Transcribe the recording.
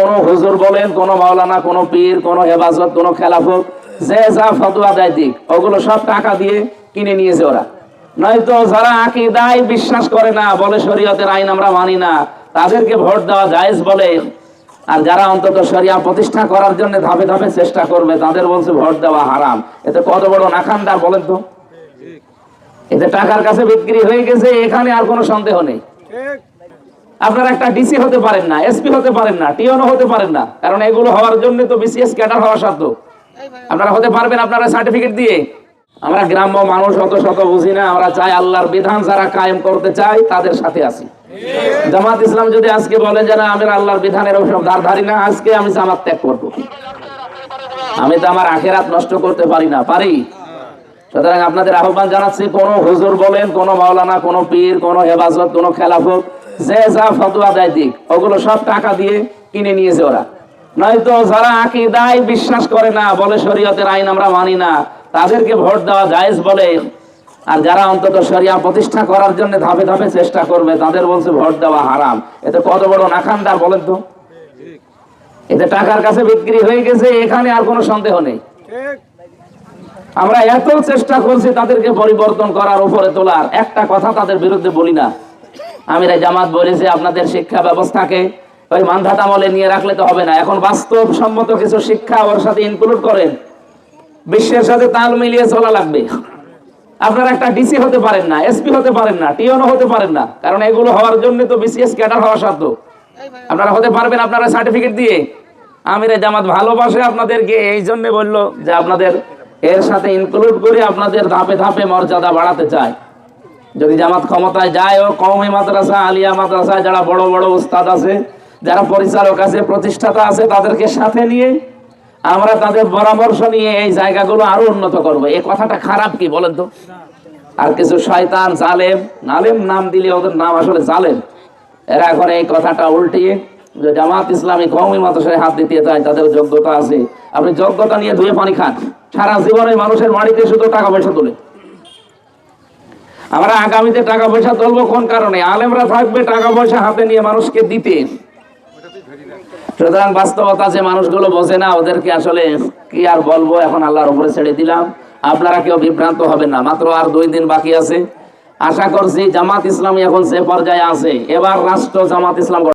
কোন হুজুর বলেন, কোন মাওলানা, কোন পীর, কোন হেফাজত, কোন খেলাফত, যে যা ফতোয়া দেয় দিক, ওগুলো সব টাকা দিয়ে কিনে নিয়েছে ওরা। নয়তো যারা আকীদায় বিশ্বাস করে না, বলে শরীয়তের আইন আমরা মানি না, তাদেরকে ভোট দেওয়া জায়েজ বলে। আর যারা অন্তত শরিয়া প্রতিষ্ঠা করার জন্য ধাপে ধাপে চেষ্টা করবে, তাদের বলছে ভোট দেওয়া হারাম। এতে কত বড় নাখানদার বলেন তো। এতে টাকার কাছে বিক্রি হয়ে গেছে, এখানে আর কোনো সন্দেহ নেই। আপনারা একটা ডিসি হতে পারেন না, এসপি হতে পারেন না, টিওনো হতে পারেন না, কারণ এগুলো হওয়ার জন্য তো বিসিএস ক্যাডার হওয়া শর্ত। আপনারা হতে পারবেন আপনারা সার্টিফিকেট দিয়ে? আমরা গ্রাম্য মানুষ অত শত বুঝি না, আমরা চাই আল্লাহর বিধান যারা কায়েম করতে চায় তাদের সাথে আছি। জামাত ইসলাম যদি আজকে বলেন যে না আমি আল্লাহর বিধানের ওসব ধারধারি না, আজকে আমি জামাত ত্যাগ করব। আমি তো আমার আখিরাত নষ্ট করতে পারি না, পারি? সুতরাং আপনাদের আহ্বান জানাচ্ছি, কোন হুজুর বলেন, কোন মাওলানা, কোন পীর, কোন হেফাজত, কোন খেলাফত, যে যা ফতোয়া দেয় দিক, ওগুলো সব টাকা দিয়ে কিনে নিয়েছে ওরা। নয়তো যারা আকীদায় বিশ্বাস করে না, বলে শরীয়তের আইন আমরা মানি না, তাদেরকে ভোট দেওয়া জায়েজ বলে। আর যারা অন্তত শরিয়া প্রতিষ্ঠা করার জন্য ধাপে ধাপে চেষ্টা করবে, তাদের বলছে ভোট দেওয়া হারাম। এতে কত বড় নাখানদার বলেন তো। এতে টাকার কাছে বিক্রি হয়ে গেছে, এখানে আর কোনো সন্দেহ নেই। আমরা এত চেষ্টা করছি তাদেরকে পরিবর্তন করার, উপরে তোলার, একটা কথা তাদের বিরুদ্ধে বলি না। আমির জামাত বলেছে আপনাদের শিক্ষা ব্যবস্থাকে ওই মানধাত আমলে নিয়ে রাখলে তো হবে না, এখন বাস্তবসম্মত কিছু শিক্ষা ওর সাথে ইনক্লুড করেন, বিশ্বের সাথে তাল মিলিয়ে চলা লাগবে। আপনারা একটা ডিসি হতে পারেন না, এসপি হতে পারেন না, টিওনো হতে পারেন না, কারণ এগুলো হওয়ার জন্য তো বিসিএস ক্যাডার হওয়া শর্ত। আপনারা হতে পারবেন আপনারা সার্টিফিকেট দিয়ে? আমির জামাত ভালোবাসে আপনাদেরকে, এই জন্য বললো যে আপনাদের এর সাথে ইনক্লুড করে আপনাদের ধাপে ধাপে মর্যাদা বাড়াতে চায়। যদি জামাত ক্ষমতায় যায়, ও কওমি মাদ্রাসা, আলিয়া মাদ্রাসায় যারা বড় বড় উস্তাদ আছে, যারা পরিচালক আছে, প্রতিষ্ঠাতা আছে, তাদেরকে সাথে নিয়ে আমরা তাদের পরামর্শ নিয়ে এই জায়গাগুলো আরো উন্নত করবো। এই কথাটা খারাপ কি বলেন তো? আর কিছু শয়তান, জালেম, নালেম নাম দিলে ওদের নাম আসলে জালেম, এরা এখন এই কথাটা উল্টিয়ে যে জামাত ইসলামী কওমি মাদ্রাসায় হাত দিতে চায়, তাদের যোগ্যতা আছে। আপনি যোগ্যতা নিয়ে ধুয়ে পানি খান, সারা জীবনে মানুষের বাড়িতে শুধু টাকা পয়সা তোলে। আমরা আগামীতে টাকা পয়সা তুলবো কোন কারণে? আলেমরা থাকবে টাকা পয়সা হাতে নিয়ে মানুষকে দিতে। সুতরাং বাস্তবতা যে মানুষগুলো বোঝে না, ওদেরকে আসলে কি আর বলবো, এখন আল্লাহর উপরে ছেড়ে দিলাম। আপনারা কেউ বিভ্রান্ত হবেন না, মাত্র আর 2 দিন বাকি আছে। আশা করছি জামাত ইসলামী এখন যে পর্যায়ে আছে, এবার রাষ্ট্র জামাত ইসলাম